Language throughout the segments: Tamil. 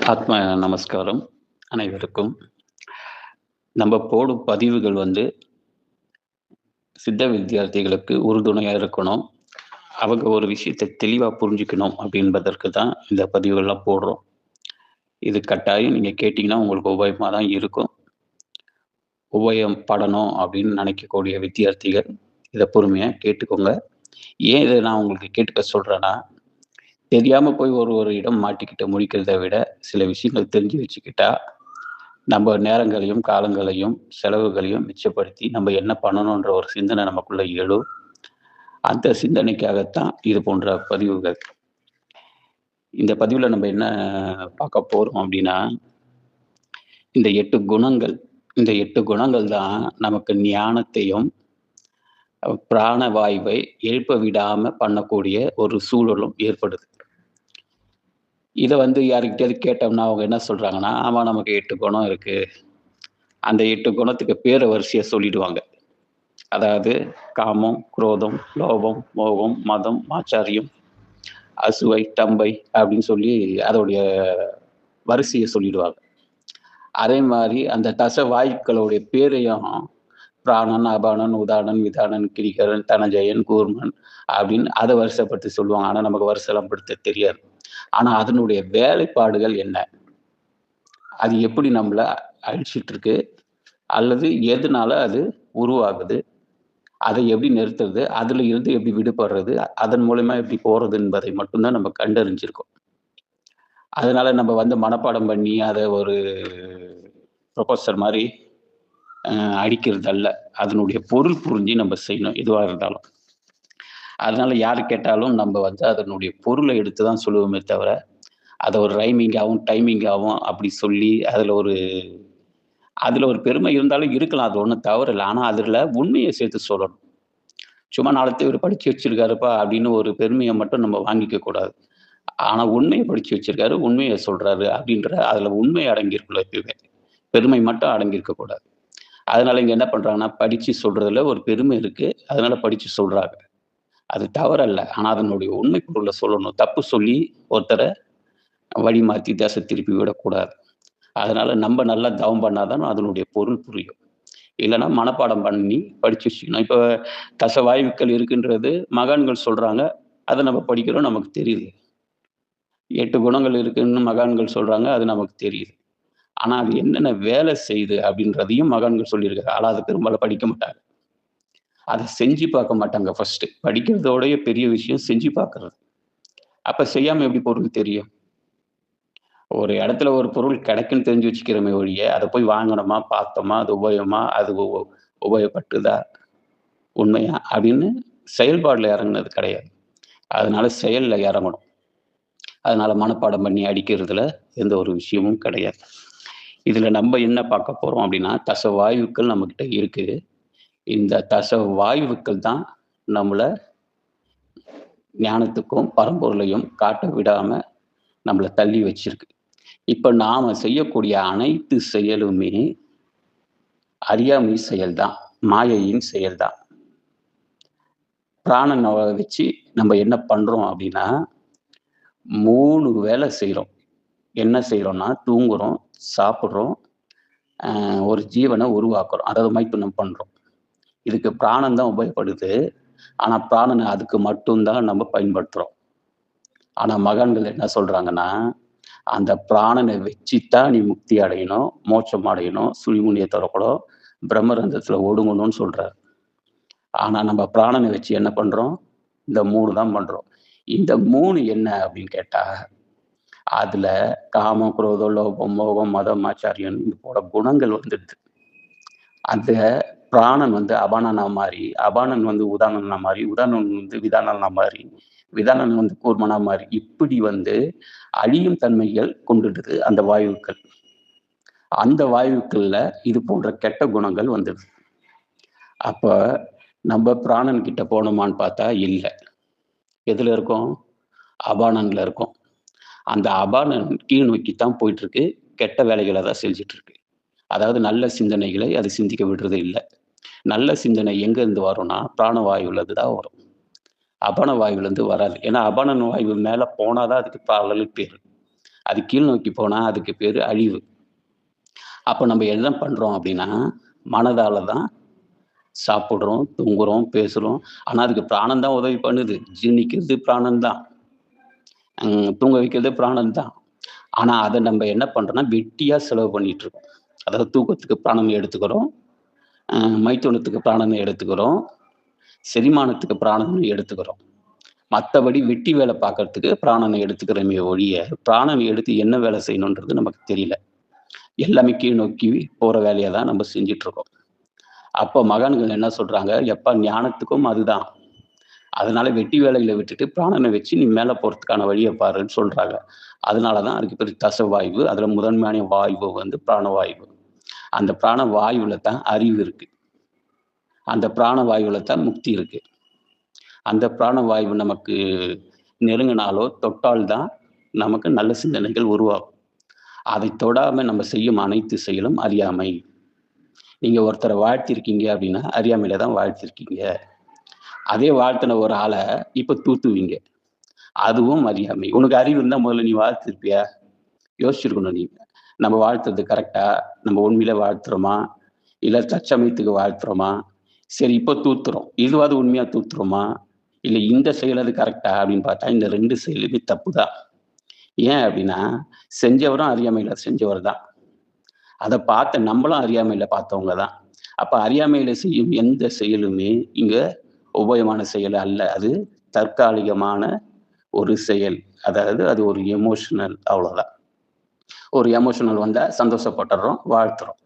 ஆத்ம நமஸ்காரம் அனைவருக்கும். நம்ம போடும் பதிவுகள் சித்த வித்தியார்த்திகளுக்கு உறுதுணையா இருக்கணும். அவங்க ஒரு விஷயத்த தெளிவா புரிஞ்சுக்கணும் அப்படின்பதற்கு தான் இந்த பதிவுகள்லாம் போடுறோம். இது கட்டாயம் நீங்க கேட்டீங்கன்னா, உங்களுக்கு உபயோகமா தான் இருக்கும். உபயோகப்படணும் அப்படின்னு நினைக்கக்கூடிய வித்தியார்த்திகள், இத பொறுமையா கேட்டுக்கோங்க. ஏன் இத நான் உங்களுக்கு கேட்டுக்க சொல்றேன்னா, தெரியாம போய் ஒரு இடம் மாட்டிக்கிட்டு முழிக்கிறத விட, சில விஷயங்கள் தெரிஞ்சு வச்சுக்கிட்டா நம்ம நேரங்களையும், காலங்களையும், செலவுகளையும் மிச்சப்படுத்தி, நம்ம என்ன பண்ணணுன்ற ஒரு சிந்தனை நமக்குள்ள எழும். அந்த சிந்தனைக்காகத்தான் இது போன்ற பதிவுகள். இந்த பதிவுல நம்ம என்ன பார்க்க போறோம் அப்டின்னா, இந்த 8 குணங்கள். இந்த 8 குணங்கள் தான் நமக்கு ஞானத்தையும், பிராண வாயுவை எழுப்ப விடாம பண்ணக்கூடிய ஒரு சூழலும் ஏற்படுது. இத யார்கிட்டயாவது கேட்டோம்னா, அவங்க என்ன சொல்றாங்கன்னா, ஆமா நமக்கு 8 குணம் இருக்கு. அந்த 8 குணத்துக்கு பேர வரிசையா சொல்லிடுவாங்க. அதாவது காமம், குரோதம், லோபம், மோகம், மதம், மாச்சரியம், அசூயை, டம்பை அப்படின்னு சொல்லி அதோடைய வரிசைய சொல்லிடுவாங்க. அதே மாரி அந்த தசவாயுக்களுடைய பேரையும் பிராணன், அபானன், உதானன், விதானன், கிரிகரன், தனஜயன், கூர்மன் அப்படின்னு அத வரிசைப்படுத்தி சொல்லுவாங்க. ஆனா நமக்கு வரிசைலாம் படுத்த தெரியாது. ஆனா அதனுடைய வேலைப்பாடுகள் என்ன? அது எப்படி நம்மள அழிச்சிட்டு இருக்கு? அல்லது எதனால அது உருவாகுது? அதை எப்படி நிறுத்துறது? அதுல இருந்து எப்படி விடுபடுறது? அதன் மூலியமா எப்படி போறது என்பதை மட்டும் தான் நம்ம கண்டறிஞ்சிருக்கோம். அதனால நம்ம மனப்பாடம் பண்ணி அத ஒரு ப்ரொபசர் மாரி அ அடிக்கிறதல்ல. அதனுடைய பொருள் புரிஞ்சு நம்ம செய்யணும், எதுவா இருந்தாலும். அதனால யாரு கேட்டாலும் நம்ம அதனுடைய பொருள எடுத்து தான் சொல்லுவோமே தவிர, அத ஒரு ரைமிங்காவும், டைமிங்காவும் அப்படி சொல்லி அதுல ஒரு பெருமை இருந்தாலும் இருக்கலாம். அது ஒண்ணும் தவறு இல்ல. ஆனா அதுல உண்மைய சேர்த்து சொல்லணும். சும்மா 4 இவரு படிச்சு வச்சிருக்காருப்பா அப்படின்னு ஒரு பெருமைய மட்டும் நம்ம வாங்கிக்க கூடாது. ஆனா உண்மைய படிச்சு வச்சிருக்காரு, உண்மைய சொல்றாரு அப்படின்ற அதுல உண்மை அடங்கியிருக்குள்ள எப்பயுமே. பெருமை மட்டும் அடங்கியிருக்க கூடாது. அதனால இங்க என்ன பண்றாங்கன்னா, படிச்சு சொல்றதுல ஒரு பெருமை இருக்கு. அதனால படிச்சு சொல்றாங்க. அது தவறல்ல. ஆனா அதனுடைய உண்மை பொருள சொல்லணும். தப்பு சொல்லி ஒருத்தர வழி மாத்தி திசை திருப்பி விடக்கூடாது. அதனால நம்ம நல்லா தவம் பண்ணா தான் அதனுடைய பொருள் புரியும். இல்லன்னா மனப்பாடம் பண்ணி படிச்சு வச்சுக்கணும். இப்ப தசவாயுக்கள் இருக்குன்றது மகான்கள் சொல்றாங்க. அத நம்ம படிக்கிறோம். நமக்கு தெரியுது. 8 குணங்கள் இருக்குன்னு மகான்கள் சொல்றாங்க. அது நமக்கு தெரியுது. ஆனா அது என்னென்ன வேலை செய்யுது அப்படின்றதையும் மகான்கள் சொல்லியிருக்காங்க. ஆனா அத பெரும்பாலும் படிக்க மாட்டாங்க. அத செஞ்சு பார்க்க மாட்டாங்க ஃபர்ஸ்ட்டு. படிக்கிறதோடய பெரிய விஷயம் செஞ்சு பார்க்கிறது. அப்ப செய்யாம எப்படி பொருள் தெரியும்? ஒரு இடத்துல ஒரு பொருள் கிடைக்குன்னு தெரிஞ்சு வச்சுக்கிறோமே ஒழிய, அத போய் வாங்குனோமா, பார்த்தோமா, அது உபயோகமா, அது உபயோகப்பட்டுதா, உண்மையா அப்படின்னு செயல்பாடுல இறங்குனது கிடையாது. அதனால செயல்ல இறங்கணும். அதனால மனப்பாடம் பண்ணி அடிக்கிறதுல எந்த ஒரு விஷயமும் கிடையாது. இதுல நம்ம என்ன பார்க்க போறோம் அப்படின்னா, தசவாயுக்கள் நம்மகிட்ட இருக்கு. இந்த தசவாயுக்கள் தான் நம்மள ஞானத்துக்கும், பரம்பொருளையும் காட்ட விடாம நம்மள தள்ளி வச்சிருக்கு. இப்ப நாம செய்யக்கூடிய அனைத்து செயலுமே அறியாமை செயல்தான். மாயையின் செயல்தான். பிராணன வச்சு நம்ம என்ன பண்றோம் அப்படின்னா, 3 வேலை செய்றோம். என்ன செய்றோம்னா, தூங்குறோம், சாப்பிடுறோம், ஒரு ஜீவன உருவாக்குறோம். அதாவது மைத்துனம் பண்றோம். இதுக்கு பிராணன் தான் உபயோகப்படுது. ஆனா பிராணன அதுக்கு மட்டும் தான் நம்ம பயன்படுத்துறோம். ஆனா மகான்கள் என்ன சொல்றாங்கன்னா, அந்த பிராணன வச்சுத்தான் நீ முக்தி அடையணும், மோட்சம் அடையணும், சுழிமுனைய தொரக்கணும், பிரம்மரந்தத்துல ஒடுங்கணும்னு சொல்றாரு. ஆனா நம்ம பிராணன வச்சு என்ன பண்றோம்? இந்த 3 தான் பண்றோம். இந்த 3 என்ன அப்படின்னு கேட்டா, அதுல காமம், குரோதம், லோபம், மோகம், மதம், ஆச்சாரியம் இது போல குணங்கள் வந்துடுது. அந்த பிராணன் அபானனா மாறி, அபானன் உதானனா மாறி, உதானன் விதானனா மாறி, விதானன் கூர்மனா மாறி, இப்படி அழியும் தன்மைகள் கொண்டுடுது அந்த வாயுக்கள். அந்த வாயுக்கள்ல இது போன்ற கெட்ட குணங்கள் வந்துடுது. அப்ப நம்ம பிராணன் கிட்ட போனோமான்னு பார்த்தா இல்ல. எதுல இருக்கோம்? அபானன்ல இருக்கோம். அந்த அபானன் கீழ் நோக்கி தான் போயிட்டு இருக்கு. கெட்ட வேலைகள தான் செஞ்சுட்டு இருக்கு. அதாவது நல்ல சிந்தனைகளை அது சிந்திக்க விடுறது இல்ல. நல்ல சிந்தனை எங்க இருந்து வரும்னா, பிராணவாயுல இருந்து தான் வரும். அபான வாயுவிலருந்து வராது. ஏன்னா, அபானன் வாயு மேல போனா தான் அதுக்கு பலன்னு பேரு. அது கீழ் நோக்கி போனா அதுக்கு பேரு அழிவு. அப்ப நம்ம என்ன பண்றோம் அப்படின்னா, மனதால தான் சாப்பிடுறோம், தூங்குறோம், பேசுறோம். ஆனா அதுக்கு பிராணம் தான் உதவி பண்ணுது. ஜீரணிக்கிறது பிராணம் தான். தூங்க வைக்கிறது பிராணம் தான். ஆனா அத நம்ம என்ன பண்றோம்னா, வெட்டியா செலவு பண்ணிட்டு இருக்கோம். அதாவது தூக்கத்துக்கு பிராணம் எடுத்துக்கிறோம். அ மைத்துனத்துக்கு பிராணம் எடுத்துக்கிறோம். செரிமானத்துக்கு பிராணம் எடுத்துக்கிறோம். மத்தபடி வெட்டி வேலை பார்க்கறதுக்கு பிராணனை எடுத்துக்கிறோமே ஒழிய, பிராணனை எடுத்து என்ன வேலை செய்யணுன்றது நமக்கு தெரியல. எல்லாமே கீழ் நோக்கி போற வேலைய தான் நம்ம செஞ்சுட்டு இருக்கோம். அப்போ மகான்கள் என்ன சொல்றாங்க, "எப்பா ஞானத்துக்கும் அதுதான். அதனால வெட்டி வேலைகள விட்டுட்டு பிராணன வச்சு நீ மேல போறதுக்கான வழிய பாருன்னு" சொல்றாங்க. அதனால தான் அதுக்கு பேரு தசவாய்வு. அதுல முதன்மையான வாய்வு வந்து பிராணவாயு. அந்த பிராண வாயுவுல தான் அறிவு இருக்கு. அந்த பிராண வாயுவுல தான் முக்தி இருக்கு. அந்த பிராண வாயு நமக்கு நெருங்கினாலோ, தொட்டால் தான் நமக்கு நல்ல சிந்தனைகள் உருவாகும். அதை தொடாம நம்ம செய்யும் அனைத்து செயலும் அறியாமை. நீங்க ஒருத்தர வாழ்த்திருக்கீங்க அப்படின்னா, அறியாமையில தான் வாழ்த்திருக்கீங்க. அதே வாழ்த்துன ஒரு ஆள இப்ப தூத்துவீங்க. அதுவும் அறியாமை. உனக்கு அறிவு இருந்தா முதல்ல நீ வாழ்த்திருப்பியா? யோசிச்சிருக்கணும் நீ. நம்ம வாழ்த்துறது கரெக்ட்டா? நம்ம உண்மையிலே வாழ்த்துறோமா? இல்ல தற்சமயத்துக்கு வாழ்த்துறோமா? சரி இப்ப தூத்துறோம். இதுவாவது உண்மையா தூத்துறோமா? இல்ல இந்த செயல் அது கரெக்ட்டா? அப்படின்னு பார்த்தா இந்த 2 செயலுமே தப்பு தான். ஏன் அப்படின்னா, செஞ்சவரும் அறியாமையில செஞ்சவர் தான். அத பார்த்த நம்மளும் அறியாமையில பார்த்தவங்க தான். அப்ப அறியாமையில செய்யும் எந்த செயலுமே இங்க உபயமான செயல் அல்ல. அது தற்காலிகமான ஒரு செயல். அதாவது அது ஒரு எமோஷனல் அவ்வளோதான். ஒரு எமோஷனல் வந்தா சந்தோஷப்பட்டுர்றோம், வாழ்த்துறோம்.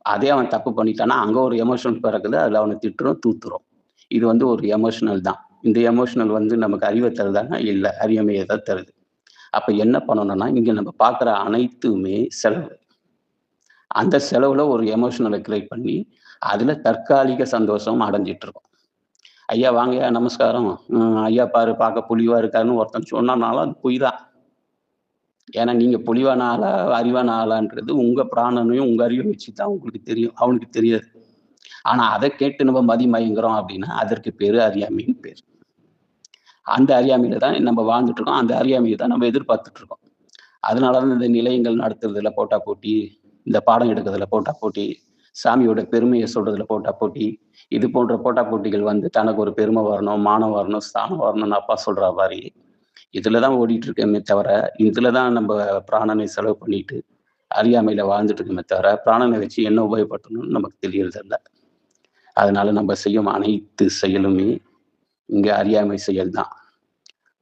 அதே அவன் தப்பு பண்ணிட்டான்னா, அங்க ஒரு எமோஷனல் பிறக்குது. அதுல அவன திட்டுறோம், தூத்துறோம். இது வந்து ஒரு எமோஷனல் தான். இந்த எமோஷனல் வந்து நமக்கு அறிவ தருதான்னா, இல்ல. அறியாமைய தான் தருது. அப்ப என்ன பண்ணணும்னா, இங்க நம்ம பார்க்குற அனைத்துமே செலவு. அந்த செலவுல ஒரு எமோஷனல கிரியேட் பண்ணி, அதுல தற்காலிக சந்தோஷம் அடைஞ்சிட்டு இருக்கோம். "ஐயா வாங்கய்யா, நமஸ்காரம். ஐயா பாரு பார்க்க பொலிவா இருக்காருன்னு" ஒருத்தன் சொன்னானாலும் அது பொய் தான். ஏன்னா நீங்க பொலிவான ஆளா, அறிவான ஆளான்றது உங்க பிராணனையும், உங்க அறிவையும் வச்சு தான் உங்களுக்கு தெரியும். அவனுக்கு தெரியாது. ஆனா அத கேட்டு நம்ம மதிமயங்குறோம் அப்படின்னா, அதற்கு பேரு அறியாமைன்னு பேரு. அந்த அறியாமையில தான் நம்ம வாழ்ந்துட்டு இருக்கோம். அந்த அறியாமைய தான் நம்ம எதிர்பார்த்துட்டு இருக்கோம். அதனால தான் இந்த நிலையங்கள் நடத்துறதுல போட்டா போட்டி, இந்த பாடம் எடுக்கிறதுல போட்டா போட்டி, சாமியோட பெருமைய சொல்றதுல போட்டா போட்டி, இது போன்ற போட்டா போட்டிகள் வந்து தனக்கு ஒரு பெருமை வரணும், மானம் வரணும், ஸ்தானம் வரணும்னு அப்பா சொல்றா மாரி, இதுல தான் ஓடிட்டு இருக்கேமே தவிர, இதுல தான் நம்ப பிராணனை செலவு பண்ணிட்டு, அறியாமையில வாழ்ந்துட்டு இருக்கோமே தவிர, பிராணனை வச்சு என்ன உபயோகப்படுத்தணும்னு நமக்கு தெரியறதில்ல. அதனால நம்ம செய்யும் அனைத்து செயலுமே இங்க அறியாமை செயல் தான்.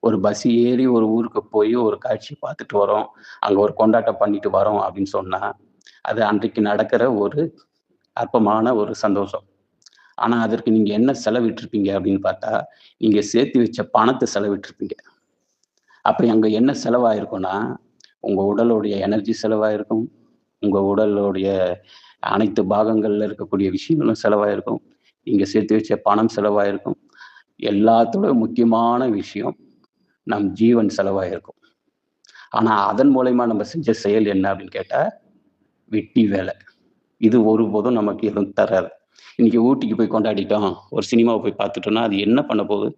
ஒரு பஸ் ஏறி ஒரு ஊருக்கு போய் ஒரு காட்சி பார்த்துட்டு வரோம். அங்க ஒரு கொண்டாட்டம் பண்ணிட்டு வரோம் அப்படின்னு சொன்னா, அது அன்றைக்கு நடக்கிற ஒரு அற்பமான ஒரு சந்தோஷம். ஆனா, அதற்கு நீங்க என்ன செலவிட்டுருப்பீங்க அப்படின்னு பார்த்தா, நீங்க சேர்த்து வச்ச பணத்த செலவிட்டுருப்பீங்க. அப்ப அங்க என்ன செலவாயிருக்கும்னா, உங்க உடலுடைய எனர்ஜி செலவாயிருக்கும். உங்க உடலுடைய அனைத்து பாகங்கள்ல இருக்கக்கூடிய விஷயங்களும் செலவாயிருக்கும். நீங்க சேர்த்து வச்ச பணம் செலவாயிருக்கும். எல்லாத்தோட முக்கியமான விஷயம், நம் ஜீவன் செலவாயிருக்கும். ஆனா, அதன் மூலியமா நம்ம செஞ்ச செயல் என்ன அப்படின்னு கேட்டா, வெட்டி வேலை. இது ஒருபோதும் நமக்கு எதுவும் தராது. இன்னைக்கு ஊட்டிக்கு போய் கொண்டாடிட்டோம். ஒரு சினிமாவ போய் பார்த்துட்டோம்னா, அது என்ன பண்ண போகுது?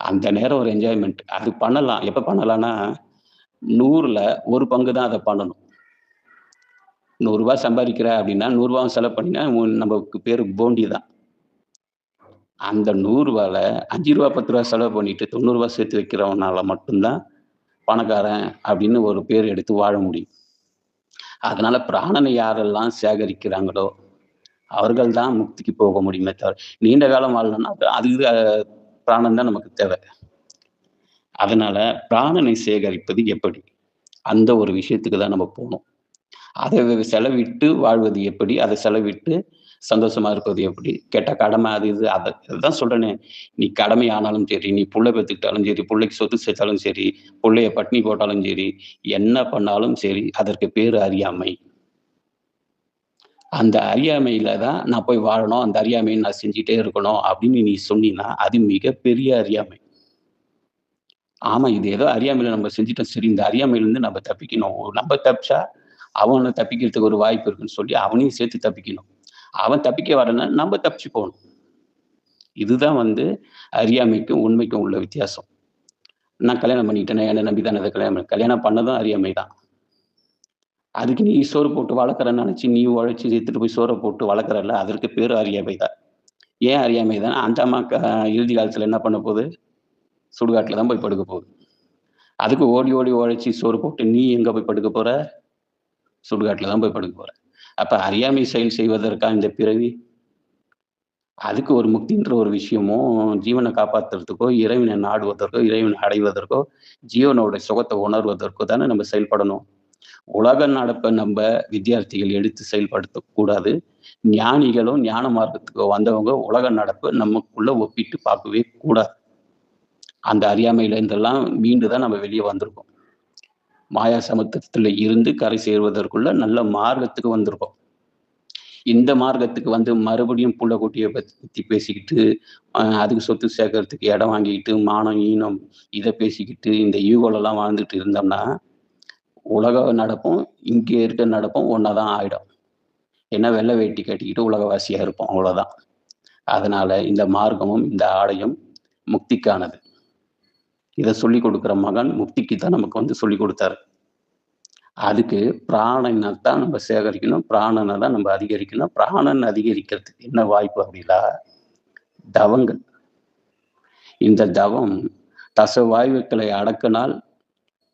அந்த நேரம் ஒரு என்ஜாய்மென்ட். அது பண்ணலாம். எப்ப பண்ணலான்னா, 100ல 1 பங்கு தான் அத பண்ணணும். ரூ. 100 சம்பாதிக்கிற அப்படின்னா, ரூ. 100 செலவு பண்ணினா, நமக்கு பேரு போண்டி தான். அந்த ரூ. 100ல ரூ. 5 ரூ. 10 செலவு பண்ணிட்டு, ரூ. 90 சேர்த்து வைக்கிறவனால மட்டும் தான் பணக்காரன் அப்படின்னு ஒரு பேர் எடுத்து வாழ முடியும். அதனால பிராணனை யாரெல்லாம் சேகரிக்கிறாங்களோ, அவர்கள் தான் முக்திக்கு போக முடியுமே தவிர, நீண்ட காலம் வாழணும்னா அது பிராணம் தான் நமக்கு தேவை. அதனால பிராணனை சேகரிப்பது எப்படி? அந்த ஒரு விஷயத்துக்கு தான் நம்ம போணும். அத செலவிட்டு வாழ்வது எப்படி? அத செலவிட்டு சந்தோஷமா இருப்பது எப்படி? கேட்டா கடமை அது இது அதுதான் சொல்றேனே. நீ கடமை ஆனாலும் சரி, நீ புள்ள பெத்துக்கிட்டாலும் சரி, புள்ளைக்கு சொத்து சேர்த்தாலும் சரி, புள்ளைய பட்டினி போட்டாலும் சரி, என்ன பண்ணாலும் சரி, அதற்கு பேரு அறியாமை. அந்த அறியாமையில தான் நான் போய் வாழணும். அந்த அறியாமைய நான் செஞ்சுட்டே இருக்கணும் அப்படின்னு நீ சொன்னீன்னா, அது மிகப்பெரிய அறியாமை. ஆமா, இது ஏதோ அறியாமையில நம்ம செஞ்சுட்டோம். சரி இந்த அறியாமையிலருந்து நம்ம தப்பிக்கணும். நம்ம தப்பிச்சா, அவன தப்பிக்கிறதுக்கு ஒரு வாய்ப்பு இருக்குன்னு சொல்லி அவனையும் சேர்த்து தப்பிக்கணும். அவன் தப்பிக்க வரலன்னா, நம்ம தப்பிச்சு போணும். இதுதான் வந்து அறியாமைக்கும், உண்மைக்கும் உள்ள வித்தியாசம். நான் கல்யாணம் பண்ணிக்கிட்டேனே, என்ன நம்பி தானே அத கல்யாணம் கல்யாணம் பண்ணதும் அறியாமை தான். அதுக்கு நீ சோறு போட்டு வளர்க்குறன்னு நெனச்சு, நீ உழைச்சு எடுத்துட்டு போய் சோற போட்டு வளர்க்குறல்ல, அதற்கு பேரு அறியாமை தான். ஏன் அறியாமை தான்? அந்த அம்மா இறுதி காலத்துல என்ன பண்ண போது? சுடுகாட்டுல தான் போய் படுக்க போகுது. அதுக்கு ஓடி, ஓடி உழைச்சு சோறு போட்டு நீ எங்க போய் படுக்க போற? சுடுகாட்டுல தான் போய் படுக்க போற. அப்ப அறியாமை செயல் செய்வதற்கா இந்த பிறவி? அதுக்கு ஒரு முக்தின்ற ஒரு விஷயமும், ஜீவன காப்பாத்துறதுக்கோ, இறைவனை நாடுவதற்கோ, இறைவனை அடைவதற்கோ, ஜீவனோட சுகத்த உணர்வதற்கோ தானே நம்ம செயல்படணும். உலக நடப்ப நம்ப வித்தியார்த்திகள் எடுத்து செயல்படுத்தக் கூடாது. ஞானிகளும் ஞான மார்க்கத்துக்கு வந்தவங்க உலக நடப்ப நமக்குள்ள ஒப்பிட்டு பார்க்கவே கூடாது. அந்த அறியாமையில இருந்தெல்லாம் மீண்டு தான் நம்ம வெளிய வந்திருக்கோம். மாயா சமுத்திரத்துல இருந்து கரை சேர்வதற்குள்ள நல்ல மார்க்கத்துக்கு வந்திருக்கோம். இந்த மார்க்கத்துக்கு வந்து மறுபடியும் புள்ள குட்டிய பத்தி பேசிக்கிட்டு, அதுக்கு சொத்து சேர்க்கறதுக்கு இடம் வாங்கிக்கிட்டு, மானம், ஈனம் இத பேசிக்கிட்டு, இந்த ஈகோலலாம் வாழ்ந்துட்டு இருந்தோம்னா, உலக நடப்பும், இங்க இருக்க நடப்பும் ஒண்ணா தான் ஆயிடும். ஏன்னா வெள்ளை வேட்டி கட்டிக்கிட்டு உலகவாசியா இருப்போம். அவ்வளோதான். அதனால இந்த மார்க்கமும், இந்த ஆடையும் முக்திக்கானது. இத சொல்லிக் குடுக்குற மகான் முக்திக்கு தான் நமக்கு வந்து சொல்லிக் குடுத்தாரு. அதுக்கு பிராணன தான் நம்ம சேகரிக்கணும். பிராணன தான் நம்ம அதிகரிக்கணும். பிராணன் அதிகரிக்கிறதுக்கு என்ன வாய்ப்பு அப்படின்னா, தவங்கள். இந்த தவம் தசவாயுக்களை அடக்கினால்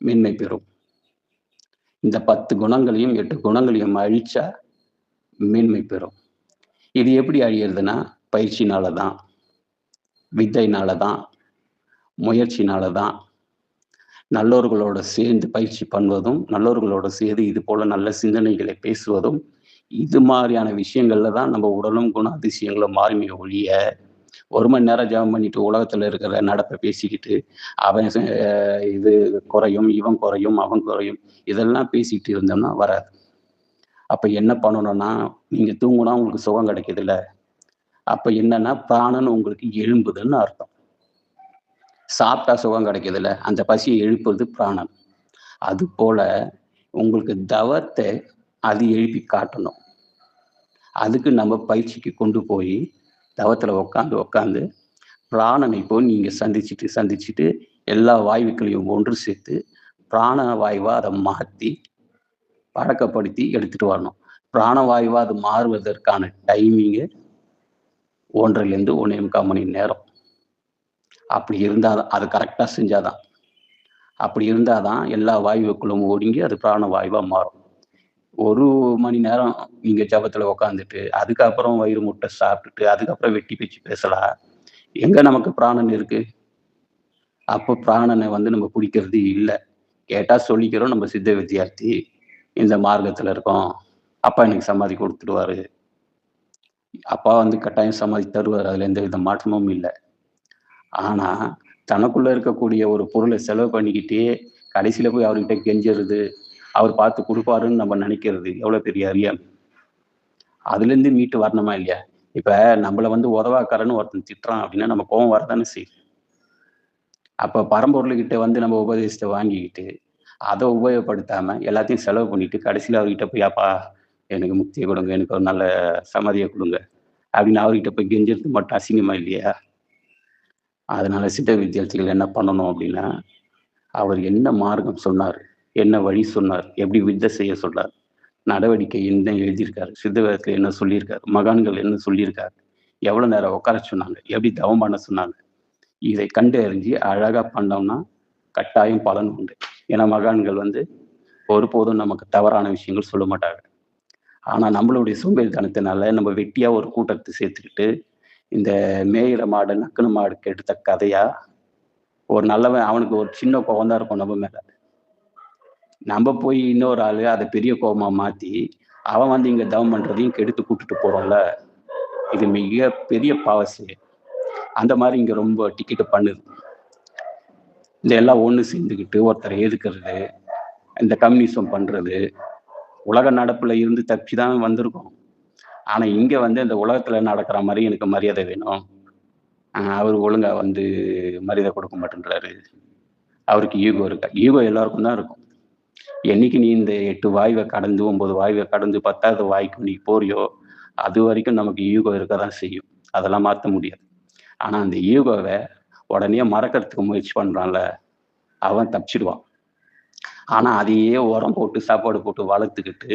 மேன்மை பெறும். இந்த 10 குணங்களையும், 8 குணங்களையும் அழிச்சா மேன்மை பெறும். இது எப்படி அழியறதுன்னா, பயிற்சினால தான், வித்தைனால தான், முயற்சினால தான். நல்லோர்களோட சேர்ந்து பயிற்சி பண்ணுவதும், நல்லோர்களோட சேர்ந்து இது போல நல்ல சிந்தனைகளை பேசுவதும், இது மாரியான விஷயங்கள்ல தான் நம்ம உடலும் குணாதிசயங்களும் மாறுமே ஒழிய, 1 மணி நேரம் ஜெபம் பண்ணிட்டு உலகத்துல இருக்கிற நடப்ப பேசிக்கிட்டு, அவன் இது குறையும், இவன் குறையும், அவன் குறையும், இதெல்லாம் பேசிட்டு இருந்தோம்னா வராது. அப்ப என்ன பண்ணணும்னா, நீங்க தூங்குனா உங்களுக்கு சுகம் கிடைக்குதுல்ல, அப்ப என்னன்னா பிராணன் உங்களுக்கு எழும்புதுன்னு அர்த்தம். சாப்பிட்டா சுகம் கிடைக்குதுல்ல, அந்த பசிய எழுப்புறது பிராணன். அதுபோல உங்களுக்கு தவத்த அது எழுப்பி காட்டணும். அதுக்கு நம்ம பயிற்சிக்கு கொண்டு போய், தவத்துல உட்காந்து பிராணனை போய் நீங்க சந்திச்சுட்டு எல்லா வாயுக்களையும் ஒன்று சேர்த்து, பிராண வாயுவா அத மாத்தி, பழக்கப்படுத்தி எடுத்துட்டு வரணும். பிராணவாயுவா அது மாறுவதற்கான டைமிங்கு 1 1/2 1 1/4 மணி நேரம். அப்படி இருந்தா தான் அது கரெக்ட்டா செஞ்சா தான். அப்படி இருந்தா தான் எல்லா வாயுக்களும் ஒடுங்கி அது பிராண வாயுவா மாறும். 1 மணி நேரம் நீங்க ஜபத்துல உட்காந்துட்டு, அதுக்கப்புறம் வயிறு முட்ட சாப்பிட்டுட்டு, அதுக்கப்புறம் வெட்டி பேச்சு பேசலாம். எங்க நமக்கு பிராணன் இருக்கு? அப்போ பிராணன வந்து நம்ம குடிக்கிறது இல்ல. கேட்டா சொல்லிக்கிறோம் நம்ம சித்த வித்தியார்த்தி. இந்த மார்க்கத்துல இருக்கோம். அப்பா எனக்கு சமாதி குடுத்துடுவாரு. அப்பா வந்து கட்டாயம் சமாதி தருவாரு. அதுல எந்த வித மாற்றமும் இல்ல. ஆனா, தனக்குள்ள இருக்கக்கூடிய ஒரு பொருள செலவு பண்ணிக்கிட்டே, கடைசியில போய் அவர்கிட்ட கெஞ்சறது, அவர் பார்த்து குடுப்பாருன்னு நம்ம நெனைக்கிறது, எவ்வளோ பெரிய அறியாமை. அதுலேருந்து மீட்டு வரணுமா இல்லையா? இப்ப நம்மள வந்து உதவாக்கரன்னு ஒருத்தன் திட்டுறான் அப்படின்னா, நம்ம கோவம் வரத்தானே செய்யும். அப்ப பரம்பொருளுகிட்ட வந்து நம்ம உபதேசத்த வாங்கிக்கிட்டு, அத உபயோகப்படுத்தாம எல்லாத்தையும் செலவு பண்ணிட்டு, கடைசியில அவர்கிட்ட போய், "அப்பா எனக்கு முக்திய குடுங்க. எனக்கு ஒரு நல்ல சமாதிய குடுங்க." அப்படின்னு அவர்கிட்ட போய் கெஞ்சறது மட்டும் அசிங்கமா இல்லையா? அதனால சித்த வித்தியார்த்திகள் என்ன பண்ணணும் அப்படின்னா, அவர் என்ன மார்க்கம் சொன்னாரு? என்ன வழி சொன்னார்? எப்படி வித்தை செய்ய சொன்னார்? நடவடிக்கை என்ன எழுதியிருக்காரு? சித்த வேதத்துல என்ன சொல்லியிருக்காரு? மகான்கள் என்ன சொல்லியிருக்காரு? எவ்வளோ நேரம் உட்கார சொன்னாங்க? எப்படி தவம் பண்ண சொன்னாங்க? இதை கண்டறிஞ்சு அழகா பண்ணோம்னா, கட்டாயம் பலன் உண்டு. ஏன்னா மகான்கள் வந்து ஒருபோதும் நமக்கு தவறான விஷயங்கள் சொல்ல மாட்டாங்க. ஆனா நம்மளுடைய சோம்பேறித்தனத்தினால நம்ம வெட்டியா ஒரு கூட்டத்த சேர்த்துக்கிட்டு, இந்த மேயிற மாடு, நக்குன மாடுக்கு எடுத்த கதையா, ஒரு நல்லவன் அவனுக்கு ஒரு சின்ன கோவம் தான் இருக்கும் நம்ம மேல. நம்ப போய் இன்னொரு ஆளு அத பெரிய கோவமா மாத்தி, அவன் வந்து இங்க தவம் பண்றதையும் கெடுத்து கூட்டுட்டு போறோம்ல. இது மிக பெரிய பாவ செயல். அந்த மாரி இங்க ரொம்ப டிக்கெட் பண்ணுது. இந்த எல்லாம் ஒண்ணு சேர்ந்துக்கிட்டு ஒருத்தர எதுக்குறது, இந்த கம்யூனிசம் பண்றது, உலக நடப்புல இருந்து தப்பிச்சு தான் வந்திருக்கோம். ஆனா இங்க வந்து இந்த உலகத்துல நடக்கிற மாரி எனக்கு மரியாதை வேணும். அவரு ஒழுங்கா வந்து மரியாதை குடுக்க மாட்டேன்றாரு. அவருக்கு ஈகோ இருக்கா? ஈகோ எல்லாருக்கும் தான் இருக்கும். என்னைக்கு நீ இந்த 8 வாயுவ கடந்து 9 வாயுவ கடந்து 10வது வாய்க்கு நீ போறியோ, அதுவரைக்கும் நமக்கு ஈகோ இருக்க தான் செய்யும். அதெல்லாம் மாத்த முடியாது. ஆனா அந்த ஈகோவ உடனே மறக்கறதுக்கு முயற்சி பண்றான்ல, அவன் தப்பிச்சுடுவான். ஆனா அதையே உரம் போட்டு, சாப்பாடு போட்டு வளர்த்துக்கிட்டு,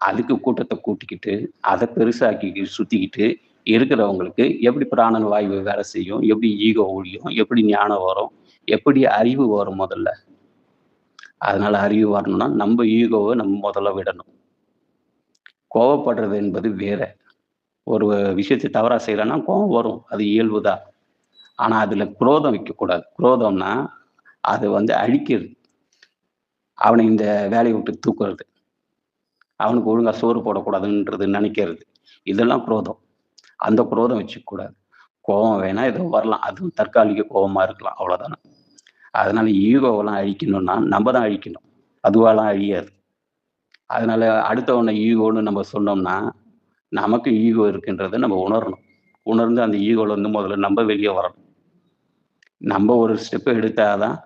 அதுக்கு கூட்டத்த கூட்டிக்கிட்டு, அத பெருசாக்கிக்கிட்டு, சுத்திக்கிட்டு இருக்கிறவங்களுக்கு எப்படி பிராணன் வாயு வேலை செய்யும்? எப்படி ஈகோ ஒழியும்? எப்படி ஞானம் வரும்? எப்படி அறிவு வரும் முதல்ல? அதனால அறிவு வரணும்னா, நம்ப ஈகோவ நம்ம முதல்ல விடணும். கோவப்படுறது என்பது வேற. ஒரு விஷயத்த தவறா செய்றேன்னா கோவம் வரும். அது இயல்பு தான். ஆனா அதுல குரோதம் வைக்கக்கூடாது. குரோதம்னா, அது அழிக்கிறது. அவன இந்த வேலைய விட்டு தூக்குறது. அவனுக்கு ஒழுங்கா சோறு போடக்கூடாதுன்றது நெனைக்கிறது. இதெல்லாம் குரோதம். அந்த குரோதம் வச்சுக்கக்கூடாது. கோவம் வேணா ஏதோ வரலாம். அதுவும் தற்காலிக கோவமா இருக்கலாம். அவ்வளோதானே. அதனால ஈகோவெல்லாம் அழிக்கணும்னா, நம்ம தான் அழிக்கணும். அதுவாலாம் அழியாது. அதனால அடுத்தவன ஈகோன்னு நம்ம சொன்னோம்னா, நமக்கு ஈகோ இருக்குன்றத நம்ம உணரணும். உணர்ந்து அந்த ஈகோலருந்து முதல்ல நம்ம வெளிய வரணும். நம்ம ஒரு ஸ்டெப் எடுத்தா தான்,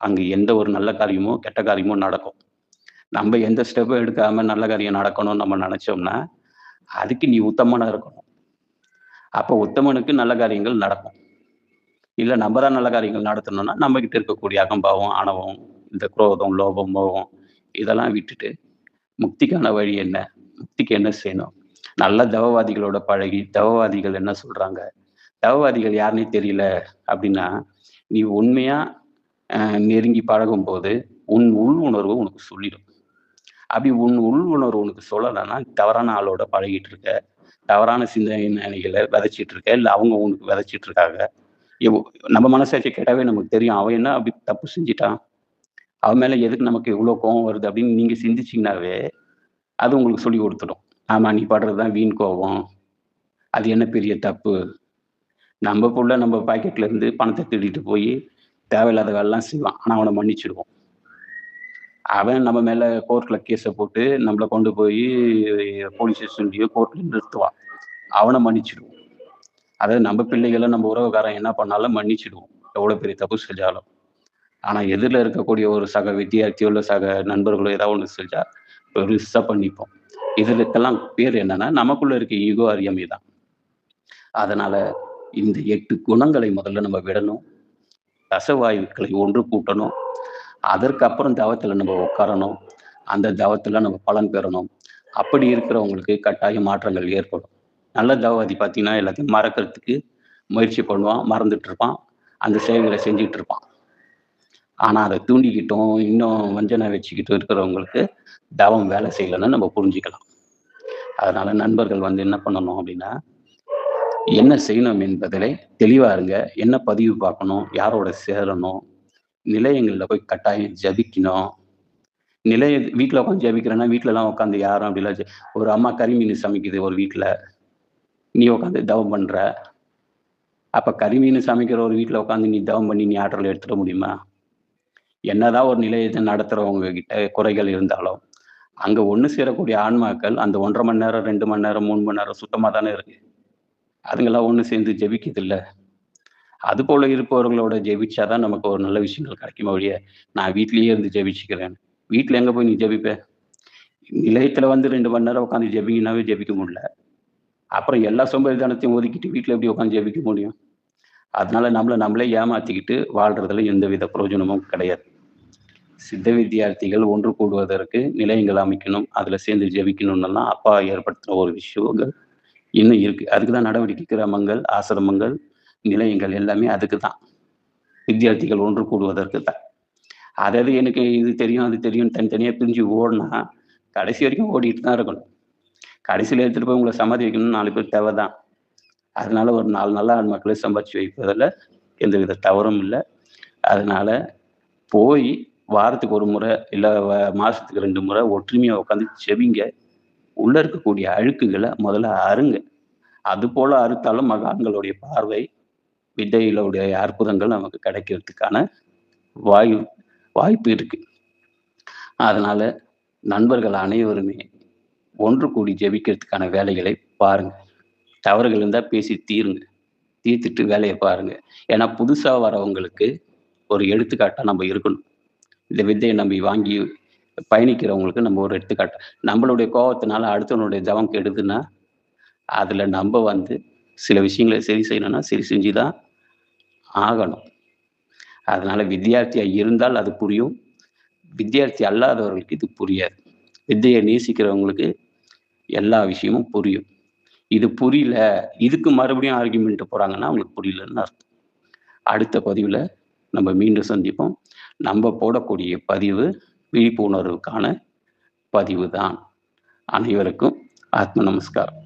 அங்க எந்த ஒரு நல்ல காரியமோ, கெட்ட காரியமோ நடக்கும். நம்ம எந்த ஸ்டெப்பும் எடுக்காம நல்ல காரியம் நடக்கணும்னு நம்ம நெனச்சோம்னா, அதுக்கு நீ உத்தமனா இருக்கணும். அப்ப உத்தமனுக்கு நல்ல காரியங்கள் நடக்கும். இல்ல நம்ம தான் நல்ல காரியங்கள் நடத்தணும்னா, நம்மகிட்ட இருக்கக்கூடிய அகம்பாவம், ஆணவம், இந்த குரோதம், லோபம், மோகம் இதெல்லாம் விட்டுட்டு, முக்திக்கான வழி என்ன? முக்திக்கு என்ன செய்யணும்? நல்ல தவவாதிகளோட பழகி, தவவாதிகள் என்ன சொல்றாங்க? தவவாதிகள் யாருன்னே தெரியல அப்டின்னா, நீ உண்மையா அ நெருங்கி பழகும்போது, உன் உள் உணர்வு உனக்கு சொல்லிடும். அப்படி உன் உள் உணர்வு உனக்கு சொல்லலன்னா, தவறான ஆளோட பழகிட்டு இருக்க. தவறான சிந்தனைகள விதைச்சிட்டு இருக்க. இல்ல அவங்க உனக்கு விதைச்சிட்டு இருக்காங்க. எவ் நம்ம மனசாட்சி கேட்டாவே நமக்கு தெரியும். அவன் என்ன அப்படி தப்பு செஞ்சுட்டான்? அவன் மேல எதுக்கு நமக்கு இவ்ளோ கோவம் வருது? அப்படின்னு நீங்க சிந்திச்சீங்கன்னாவே, அது உங்களுக்கு சொல்லிக் குடுத்துடும். ஆமா நீ படுறது தான் வீண் கோவம். அது என்ன பெரிய தப்பு? நம்ம புள்ள நம்ம பாக்கெட்ல இருந்து பணத்த திருடிட்டு போயி, தேவையில்லாத வேலைலாம் செய்வான். ஆனா அவன மன்னிச்சுடுவோம். அவன் நம்ம மேல கோர்ட்ல கேஸ போட்டு, நம்மள கொண்டு போயி போலீஸ் ஸ்டேஷன்லயோ, கோர்ட்லயோ நிறுத்துவான். அவன மன்னிச்சுடுவோம். அதாவது நம்ம பிள்ளைகள, நம்ம உறவுக்காரன் என்ன பண்ணாலும் மன்னிச்சுடுவோம். எவ்வளோ பெரிய தப்பு செஞ்சாலும். ஆனா எதிர்ல இருக்கக்கூடிய ஒரு சக வித்தியார்த்தியோ, இல்ல சக நண்பர்களோ ஏதாவது ஒண்ணு செஞ்சா, பெருசா பண்ணிப்போம். இதுக்கெல்லாம் பேர் என்னன்னா, நமக்குள்ள இருக்க ஈகோ அறியாமை தான். அதனால இந்த 8 குணங்களை முதல்ல நம்ம விடணும். ரசவாயுக்களை ஒன்று கூட்டணும். அதற்கப்புறம் தவத்துல நம்ம உட்காரணும். அந்த தவத்துல நம்ம பலன் பெறணும். அப்படி இருக்கிறவங்களுக்கு கட்டாய மாற்றங்கள் ஏற்படும். நல்ல தவவாதி பார்த்தீங்கன்னா, எல்லாத்தையும் மறக்கறதுக்கு முயற்சி பண்ணுவான். மறந்துட்டு இருப்பான். அந்த செயல்கள செஞ்சுட்டு இருப்பான். ஆனா அத தூண்டிக்கிட்டும், இன்னும் வஞ்சனை வச்சுக்கிட்டு இருக்கிறவங்களுக்கு தவம் வேலை செய்யலன்னு நம்ம புரிஞ்சுக்கலாம். அதனால நண்பர்கள் என்ன பண்ணணும் அப்படின்னா, என்ன செய்யணும் என்பதிலே தெளிவா இருங்க. என்ன பதிவு பார்க்கணும்? யாரோட சேரணும்? நிலையங்கள்ல போய் கட்டாயம் ஜபிக்கணும். வீட்ல உட்காந்து ஜெபிக்கிறேன்னா, வீட்லலாம் உட்காந்து யாரும் அப்படிலாம் ஒரு அம்மா கறி மீனு சமைக்குது ஒரு வீட்ல. நீ உட்காந்து தவம் பண்ற. அப்ப கறி மீனு சமைக்கிற ஒரு வீட்ல உட்காந்து நீ தவம் பண்ணி நீ ஆற்றல் எடுத்துட முடியுமா? என்னதான் ஒரு நிலையத்த நடத்துறவங்க கிட்ட குறைகள் இருந்தாலும், அங்க ஒண்ணு சேரக்கூடிய ஆன்மாக்கள் அந்த 1 1/2 மணி நேரம், 2 மணி நேரம், 3 மணி நேரம் சுத்தமா தானே இருக்கு. அதுங்கலாம் ஒண்ணு சேர்ந்து ஜெபிக்குதுல்ல. அதுபோல இருப்பவர்களோட ஜெபிச்சா தான் நமக்கு ஒரு நல்ல விஷயங்கள் கிடைக்குமே ஒழிய, நான் வீட்லயே இருந்து ஜெபிச்சுக்கிறேன். வீட்ல எங்க போய் நீ ஜெபிப்ப? நிலையத்துல 2 மணி நேரம் உட்காந்து ஜெபிங்கனாவே ஜெபிக்க முடியல. அப்புறம் எல்லா சோம்பேறித்தனத்தையும் ஒதுக்கிட்டு வீட்ல எப்படி உட்காந்து ஜெபிக்க முடியும்? அதனால நம்மள நம்மளே ஏமாத்திக்கிட்டு வாழ்றதுல எந்தவித பிரயோஜனமும் கிடையாது. சித்த வித்தியார்த்திகள் ஒன்று கூடுவதற்கு நிலையங்கள் அமைக்கணும். அதுல சேர்ந்து ஜெபிக்கணும்னெல்லாம் அப்பா ஏற்படுத்தின ஒரு விஷயங்கள் இன்னும் இருக்கு. அதுக்கு தான் நடவடிக்கை கிராமங்கள், ஆசிரமங்கள், நிலையங்கள் எல்லாமே அதுக்கு தான். வித்தியார்த்திகள் ஒன்று கூடுவதற்கு தான். அதாவது எனக்கு இது தெரியும், அது தெரியும் தனித்தனியா பிரிஞ்சு ஓடுனா, கடைசி வரைக்கும் ஓடிட்டு தான் இருக்கணும். கடைசியில எடுத்துட்டு போய் உங்கள சமாதி வைக்கணும்னு 4 பேர் தேவ தான். அதனால ஒரு 4 நல்ல ஆன்மாக்கள சம்பாரிச்சு வைப்பதுல எந்தவித தவறும் இல்ல. அதனால போய் வாரத்துக்கு 1 முறை, இல்ல மாசத்துக்கு 2 முறை ஒற்றுமையா உட்காந்து ஜெபிங்க. உள்ள இருக்கக்கூடிய அழுக்குகள முதல்ல அறுங்க. அதுபோல அறுத்தாலும் மகான்களுடைய பார்வை, வித்தைகளுடைய அற்புதங்கள் நமக்கு கிடைக்கிறதுக்கான வாயு வாய்ப்பு இருக்கு. அதனால நண்பர்கள் அனைவருமே ஒன்று கூடி ஜெபிக்கிறதுக்கான வேலைகளை பாருங்க. தவறுகள் இருந்தா பேசி தீருங்க. தீர்த்துட்டு வேலைய பாருங்க. ஏன்னா புதுசா வரவங்களுக்கு ஒரு எடுத்துக்காட்டா நம்ம இருக்கணும். இந்த வித்தைய நம்பி வாங்கி பயணிக்கிறவங்களுக்கு நம்ம ஒரு எடுத்துக்காட்டு. நம்மளுடைய கோவத்தினால அடுத்தவனுடைய தவம் கெடுதுன்னா, அதுல நம்ப சில விஷயங்கள சரி செய்யணும்னா, சரி செஞ்சு தான் ஆகணும். அதனால வித்தியார்த்தியா இருந்தால் அது புரியும். வித்தியார்த்தி அல்லாதவர்களுக்கு இது புரியாது. வித்தைய நேசிக்கிறவங்களுக்கு எல்லா விஷயமும் புரியும். இது புரியல, இதுக்கு மறுபடியும் ஆர்கியுமென்ட் போறாங்கன்னா, அவங்களுக்கு புரியலன்னு அர்த்தம். அடுத்த பதிவுல நம்ம மீண்டும் சந்திப்போம். நம்ம போடக்கூடிய பதிவு விழிப்புணர்வுக்கான பதிவு தான். அனைவருக்கும் ஆத்ம நமஸ்காரம்.